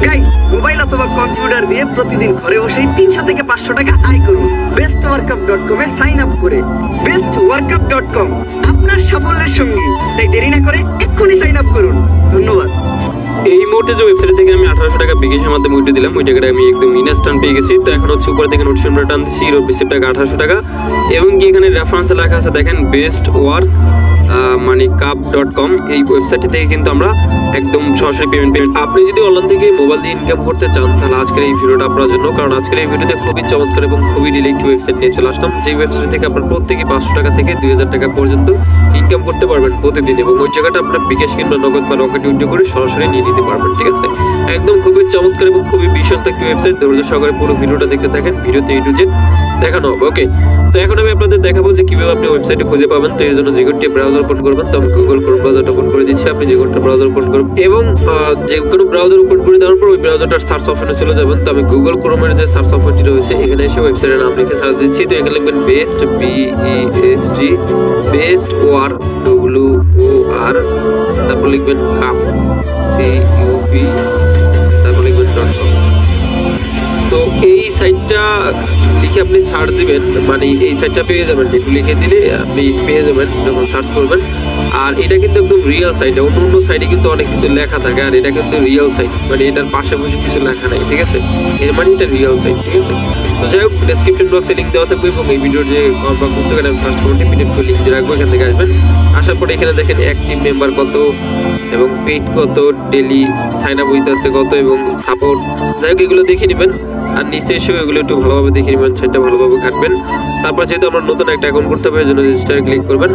Guys, mobile অথবা computer দিয়ে প্রতিদিন ঘরে বসেই 300 থেকে 500 টাকা আয় করুন bestworkup.com এ সাইন আপ করে। bestworkup.com আপনার সাফল্যের সঙ্গী, তাই দেরি না করে এক্ষুনি সাইন আপ করুন। ধন্যবাদ। এই মুহূর্তে যে ওয়েবসাইট থেকে আমি 1800 টাকা বিকাশের মাধ্যমে উঠে দিলাম, ওই টাকাটা আমি একদম ইনস্ট্যান্ট পেয়ে গেছি। তো এখন হচ্ছে উপর থেকে নোটিফিকেশন টান দিচ্ছি, রিসিভ টাকা 1800 টাকা, এবং কি এখানে রেফারেন্সে লেখা আছে দেখেন bestworkup.com। এই ওয়েবসাইট থেকে কিন্তু আমরা একদম সরাসরি পেমেন্ট। আপনি যদি অনলাইন থেকে মোবাইল দিয়ে ইনকাম করতে চান তাহলে আজকের এই ভিডিওটা আপনার জন্য, কারণ আজকের এই ভিডিওতে খুবই চমৎকার এবং খুবই রিলেটেড ওয়েবসাইট নিয়ে চলে আসলাম, যে ওয়েবসাইট থেকে আপনার প্রত্যেকে 500 টাকা থেকে 2000 টাকা পর্যন্ত ইনকাম করতে পারবেন প্রতিদিন, এবং ওই জায়গাটা আপনার বিকাশ কিংবা নগদ বা রকেট উইথড্র করে সরাসরি নিয়ে নিতে পারবেন। ঠিক আছে, একদম খুবই চমৎকার এবং খুবই বিশ্বস্ত একটি ওয়েবসাইট। ধৈর্য সহকারে পুরো ভিডিওটা দেখতে থাকেন, ভিডিওতে A to Z দেখানো হবে। ওকে, তো এখন আমি আপনাদের দেখাবো যে কিভাবে আপনি ওয়েবসাইটে খুঁজে পাবেন। তো এর জন্য যে কোনটি ব্রাউজার ওপেন করবেন, তো আমি গুগল ক্রোম ব্রাউজারটা ওপেন করে দিচ্ছি। আপনি যে কোনটা ব্রাউজার ওপেন করবেন এবং যে কোনো ব্রাউজার ওপেন করে দেওয়ার পর ওই ব্রাউজারটার সার্চ অপশনে চলে যাবেন। তো আমি গুগল ক্রোমের যে সার্চ অপশনটি রয়েছে এখানে এসে ওয়েবসাইটের নাম লিখে সার্চ দিচ্ছি। তো এখানে লিখবেন বেস্ট bestworkup, তারপর লিখবেন কাপ CUP, তারপর লিখবেন .com। তো এই সাইটটা লিখে আপনি সার্চ দিবেন, মানে এই সাইটটা পেয়ে যাবেন। একটু লিখে দিলে আপনি পেয়ে যাবেন যখন সার্চ করবেন। আর এটা কিন্তু একদম রিয়েল সাইট, অন্য সাইটে কিন্তু অনেক কিছু লেখা থাকে, আর এটা কিন্তু রিয়েল সাইট, মানে এটার পাশাপাশি কিছু লেখা নাই। ঠিক আছে, এর মানে এটা রিয়েল সাইট। ঠিক আছে, তো যাই হোক, ডেসক্রিপশন বক্সে লিঙ্ক দেওয়া থাকবে, এবং এই ভিডিওর যে কমেন্ট বক্স আছে আমি ফার্স্ট কমেন্টে পিন করে লিঙ্ক দিয়ে রাখবো, এখান থেকে আসবেন। আসার পরে এখানে দেখেন অ্যাক্টিভ মেম্বার কত এবং পেইড কত, ডেলি সাইন আপ হইতেছে কত এবং সাপোর্ট, যাই হোক এগুলো দেখে নেবেন। আর নিচে এসেও এগুলো একটু ভালোভাবে দেখে নেবেন, সেটা ভালোভাবে ঘাটবেন। তারপর যেহেতু আমরা নতুন একটা অ্যাকাউন্ট করতে হবে, এই জন্য রেজিস্টারে ক্লিক করবেন।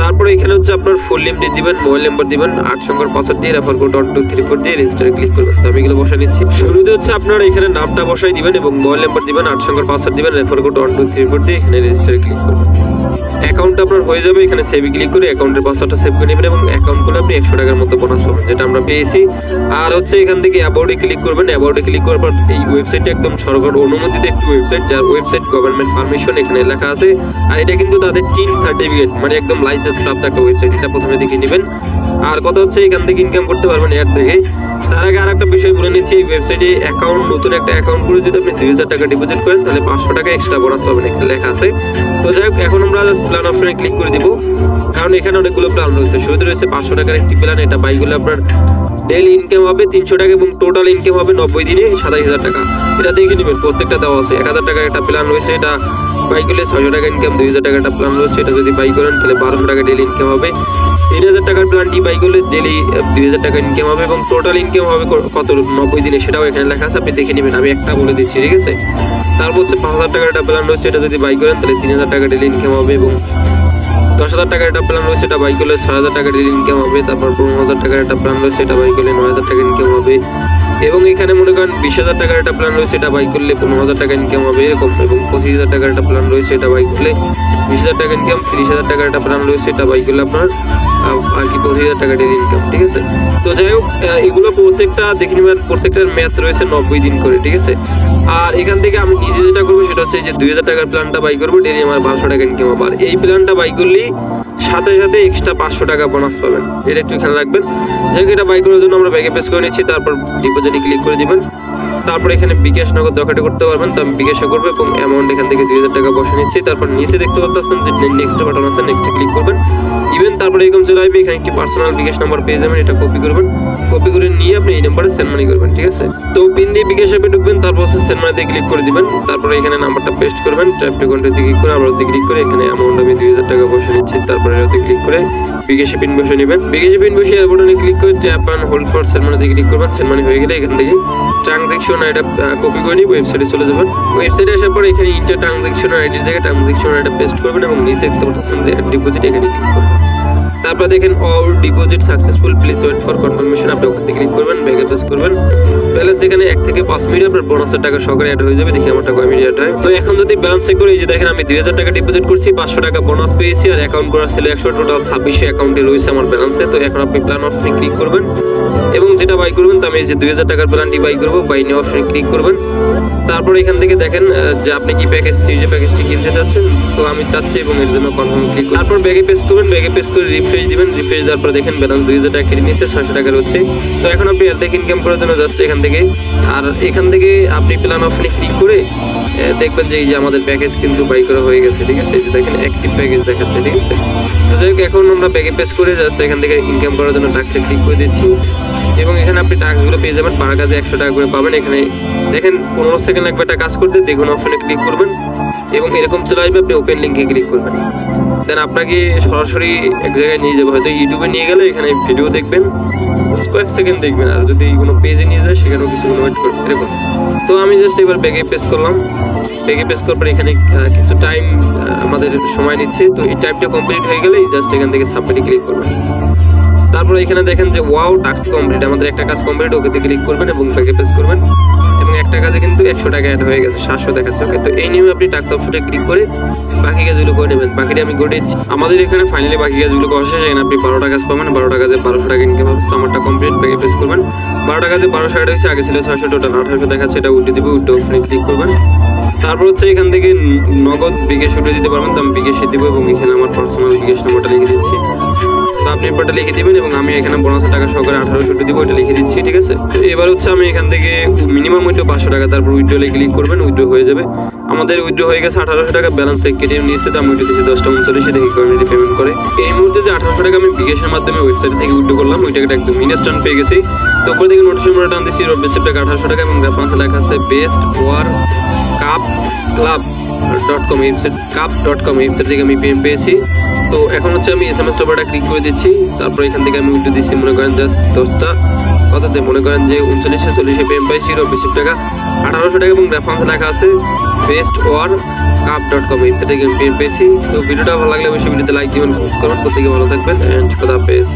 তারপরে এখানে হচ্ছে আপনার ফুল নেম দিয়ে দিবেন, মোবাইল নাম্বার দিবেন, 8 সংখ্যার পাসওয়ার্ড দিয়ে রেফার কোড 1234 দিয়ে রেজিস্টারে ক্লিক করবেন। তো আমি এগুলো বসাই নিচ্ছি। শুরুতে হচ্ছে আপনারা এখানে নামটা বসাই দিবেন এবং মোবাইল নাম্বার দিবেন, 8 সংখ্যার পাসওয়ার্ড দিবেন, রেফার কোড 1234 দিয়ে এখানে রেজিস্টারে ক্লিক করবেন। অ্যাকাউন্ট আপনার হয়ে যাবে, এখানে সেভে ক্লিক করে অ্যাকাউন্টের পাসওয়ার্ডটা সেভ করে নেবেন এবং অ্যাকাউন্ট করলে আপনি 100 টাকার মতো বোনাস পাবেন, যেটা আমরা পেয়েছি। আর হচ্ছে এখান থেকে অ্যাবাউটে ক্লিক করবেন। অ্যাবাউটে ক্লিক করার পর এই ওয়েবসাইটটা একদম সরকার অনুমোদিত একটি ওয়েবসাইট, যার ওয়েবসাইট গভর্নমেন্ট পারমিশন এখানে লেখা আছে। আর এটা কিন্তু তাদের টিন সার্টিফিকেট, মানে একদম লাইসেন্স প্রাপ্ত একটা ওয়েবসাইট, এটা প্রথমে দেখে নেবেন। আর কথা হচ্ছে এখান থেকে ইনকাম করতে পারবেন অ্যাড থেকে। তার আগে আর একটা বিষয় বলে নিচ্ছি, এই ওয়েবসাইটে অ্যাকাউন্ট, নতুন একটা অ্যাকাউন্ট করে যদি আপনি 2000 টাকা ডিপোজিট করেন তাহলে 500 টাকা এক্সট্রা বোনাস পাবেন, এখানে লেখা আছে। তো যাই হোক, এখন আমরা জাস্ট প্ল্যান অপশনে ক্লিক করে দিব, কারণ এখানে অনেকগুলো প্ল্যান রয়েছে। শুরুতে রয়েছে 500 টাকার একটি প্ল্যান, এটা বাই করলে আপনার ডেইলি ইনকাম হবে 300 টাকা এবং টোটাল ইনকাম হবে 90 দিনে 27000 টাকা। এটা দেখে নেবেন, প্রত্যেকটা দেওয়া আছে। 1000 টাকার একটা প্ল্যান রয়েছে, এটা বাই করলে 600 টাকা ইনকাম। 2000 টাকার একটা প্ল্যান রয়েছে, এটা যদি বাই করেন তাহলে 1200 টাকা ডেইলি ইনকাম হবে। 3000 টাকার প্ল্যানটি বাই করলে ডেইলি 2000 টাকা ইনকাম হবে এবং টোটাল ইনকাম হবে কত 90 দিনে, সেটাও এখানে লেখা আছে, আপনি দেখে নেবেন। আমি একটা বলে দিচ্ছি, ঠিক আছে। তারপর হচ্ছে 5000 টাকার একটা প্ল্যান রয়েছে, এটা যদি বাই করেন তাহলে 3000 টাকা ডেইলি ইনকাম হবে, এবং 10,000 টাকার একটা প্ল্যান রয়েছে, এটা বাই করলে 6000 টাকা ডেইলি ইনকাম হবে। তারপর 15,000 টাকার একটা প্ল্যান রয়েছে, এটা বাই করলে 9000 টাকা ইনকাম হবে। এবং এখানে মনে করেন 20,000 টাকার একটা প্ল্যান রয়েছে, এটা বাই করলে 15,000 টাকা ইনকাম হবে এরকম। এবং 25,000 টাকার একটা প্ল্যান রয়েছে, এটা বাই করলে 20,000 টাকা ইনকাম। 30,000 টাকার একটা প্ল্যান রয়েছে, এটা বাই করলে আপনার আর কি 25,000 টাকা ডেইলি ইনকাম। ঠিক আছে, তো যাই হোক, এগুলো প্রত্যেকটা দেখে নেবেন, প্রত্যেকটার ম্যাথ রয়েছে 90 দিন করে। ঠিক আছে, আর এখান থেকে আমি নিজে যেটা করবো সেটা হচ্ছে যে 2000 টাকার প্ল্যানটা বাই করবো, ডেইলি আমার 1200 টাকা ইনকাম হবে। আর এই প্ল্যানটা বাই করলেই সাথে সাথে এক্সট্রা 500 টাকা বোনাস পাবেন, এটা একটু খেয়াল রাখবেন। যাই হোক, এটা বাই করার জন্য আমরা ব্যাগে পেস করে নিচ্ছি, তারপর ডিপোজিটে ক্লিক করে দিবেন। তারপর এখানে বিকাশ নগদ দরকার করতে পারবেন, তো আমি বিকাশে করবো এবং অ্যামাউন্ট এখান থেকে 2000 টাকা বসে নিচ্ছি। তারপর নিচে দেখতে পাচ্ছেন যে নেক্সট বাটন আছে, নেক্সটে ক্লিক করবেন। ইভেন তারপরে এরকম চলে আসবে, এখানে একটি পার্সোনাল বিকাশ নাম্বার পেয়ে যাবেন, এটা কপি করবেন। কপি করে নিয়ে আপনি এই নাম্বারে সেন্ড মানি করবেন। ঠিক আছে, তো পিন দিয়ে বিকাশ অ্যাপে ঢুকবেন, তারপর হচ্ছে সেন্ড মানিতে ক্লিক করে দিবেন। তারপরে এখানে নাম্বারটা পেস্ট করবেন, ট্যাপ টু কন্ট্যাক্টে ক্লিক করে আবার ক্লিক করে এখানে অ্যামাউন্ট আমি 2000 টাকা বসে নিচ্ছি। তারপরে এটাতে ক্লিক করে বিকাশে পিন বসে নেবেন। বিকাশে পিন বসে এর বাটনে ক্লিক করে tap and hold for send মানিতে ক্লিক করবেন। সেন্ড মানি হয়ে গেলে এখান থেকে ট্রানজাকশন আইডি কপি করে নিয়ে ওয়েবসাইটে চলে যাবেন। ওয়েবসাইটে আসার পরে এখানে ইন্টার ট্রানজাকশন আইডির জায়গায় ট্রানজাকশন আইডি পেস্ট করবেন এবং নিচে দেখতে পাচ্ছেন যে ডিপোজিট, এখানে ক্লিক করবেন। তারপর দেখেন all deposit successful, please wait for confirmation, আপনি ওখানে ক্লিক করবেন, ব্যাগে প্রেস করবেন। ব্যালেন্স এখানে 1 থেকে 5 মিনিট আপনার বোনাসের টাকা সহকারে অ্যাড হয়ে যাবে। দেখি আমারটা কয় মিনিট অ্যাড হয়। তো এখন যদি ব্যালেন্স চেক করি, এই যে দেখেন আমি 2000 টাকা ডিপোজিট করছি, 500 টাকা বোনাস পেয়েছি, আর অ্যাকাউন্ট করা ছিল 100, টোটাল 2600 অ্যাকাউন্টে রয়েছে আমার ব্যালেন্সে। তো এখন আপনি প্ল্যান অপশনে ক্লিক করবেন এবং যেটা বাই করবেন, তো আমি এই যে 2000 টাকার প্ল্যানটি বাই করবো, বাই নিউ অপশনে ক্লিক করবেন। তারপর এখান থেকে দেখেন যে আপনি কি প্যাকেজ 3 যে প্যাকেজটি কিনতে চাচ্ছেন, তো আমি চাচ্ছি এবং এর জন্য কনফার্ম ক্লিক। তারপর ব্যাগে পেস্ট করবেন, ব্যাগে পেস্ট করে রিফ্রেশ রিফ্রেশ দিবেন, রিফ্রেশ দেওয়ার পর দেখেন ব্যালেন্স 2000 টাকা কেটে নিচ্ছে, 600 টাকার হচ্ছে। তো এখন আপনি অর্ধেক ইনকাম করার জন্য জাস্ট এখান থেকে, আর এখান থেকে আপনি প্ল্যান অপশনে ক্লিক করে দেখবেন যে এই যে আমাদের প্যাকেজ কিন্তু বাই করা হয়ে গেছে, ঠিক আছে। এই যে দেখেন অ্যাক্টিভ প্যাকেজ দেখাচ্ছে, ঠিক আছে। তো যাই হোক, এখন আমরা ব্যাকে পেস করে জাস্ট এখান থেকে ইনকাম করার জন্য টাস্কে ক্লিক করে দিচ্ছি, এবং এখানে আপনি টাস্কগুলো পেয়ে যাবেন, পার কাজে 100 টাকা করে পাবেন। এখানে দেখেন 15 সেকেন্ড লাগবে একটা কাজ করতে, দেখুন অপশনে ক্লিক করবেন এবং এরকম চলে আসবে, আপনি ওপেন লিঙ্কে ক্লিক করবেন। দেন আপনাকে সরাসরি এক জায়গায় নিয়ে যাবে, হয়তো ইউটিউবে নিয়ে গেলে এখানে ভিডিও দেখবেন, কয়েক সেকেন্ড দেখবেন, আর যদি কোনো পেজে নিয়ে যায় সেখানেও কিছুক্ষণ ওয়েট করবেন এরকম। তো আমি জাস্ট এবার ব্যাগে পেস করলাম, ব্যাগে পেস করার পর এখানে কিছু টাইম আমাদের সময় নিচ্ছে। তো এই টাইমটা কমপ্লিট হয়ে গেলে জাস্ট এখান থেকে সাবমিটে ক্লিক করবেন। তারপর এখানে দেখেন যে ওয়াও টাস্ক কমপ্লিট, আমাদের একটা কাজ কমপ্লিট, ওকেতে ক্লিক করবেন এবং ব্যাকে পেস করবেন, এবং একটা কাজে কিন্তু 100 টাকা অ্যাড হয়ে গেছে, 700 দেখাচ্ছে। ওকে, তো এই নিয়মে আপনি টাস্ক অপশনে ক্লিক করে বাকি কাজগুলো করে নেবেন। বাকিটা আমি করে দিচ্ছি। আমাদের এখানে ফাইনালি বাকি কাজগুলো করা শেষ। এখানে আপনি 12টা কাজ পাবেন, 12টা কাজে 1200 টাকা ইনকাম হবে। আমারটা কমপ্লিট, ব্যাকে পেস করবেন। 12টা কাজে 1200 অ্যাড হয়েছে, আগে ছিল 600, টোটাল 1800 দেখাচ্ছে। এটা উঠে দিবে, উঠে অপশনে ক্লিক করবেন। তারপর হচ্ছে এখান থেকে নগদ বিকাশ উঠে দিতে পারবেন, তো আমি বিকাশে দিব, এবং এখানে আমার পার্সোনাল বিকাশ নম্বরটা লিখে দিচ্ছি। তো আপনি এবারটা লিখে দিবেন, এবং আমি এখানে 1200 টাকা সহকারে 1800 দিব, এটা লিখে দিচ্ছি, ঠিক আছে। এবার হচ্ছে আমি এখান থেকে মিনিমাম উইথড্র 500 টাকা, তারপর উইথড্রলে ক্লিক করবেন, উইথড্র হয়ে যাবে। আমাদের উইথড্র হয়ে গেছে 1800 টাকা, ব্যালেন্স থেকে কেটে নিয়েছে। তো আমি উইথড্র দিচ্ছি 10:39 থেকে কমিউনিটি পেমেন্ট করে। এই মুহূর্তে যে 1800 টাকা আমি বিকাশের মাধ্যমে ওয়েবসাইট থেকে উইথড্র করলাম, ওই টাকাটা একদম ইনস্ট্যান্ট পেয়ে গেছি। তো উপর থেকে নোটিফিকেশন টান দিচ্ছি, রিসিভ টাকা 1800 টাকা, এবং রেফারেন্স লেখা আছে বেস্ট ওয়ার কাপ ক্লাব.com, কাপ.com ওয়েবসাইট থেকে আমি পেমেন্ট পেয়েছি। তো এখন হচ্ছে আমি SMS টপারটা ক্লিক করে দিচ্ছি। তারপর এখান থেকে আমি উইথড্র দিচ্ছি, মনে করেন জাস্ট 10টা কথাতে, মনে করেন যে 3940 পেমেন্ট পাইছি, রিসিভ টাকা 1800 টাকা, এবং রেফারেন্স লেখা আছে বেস্ট ওয়ার কাপ.com ওয়েবসাইট থেকে আমি পেমেন্ট পেয়েছি। তো ভিডিওটা ভালো লাগলে অবশ্যই ভিডিওতে লাইক দিবেন, কমেন্ট করবেন। প্রত্যেকে ভালো থাকবেন, এন্ড খোদা হাফেজ।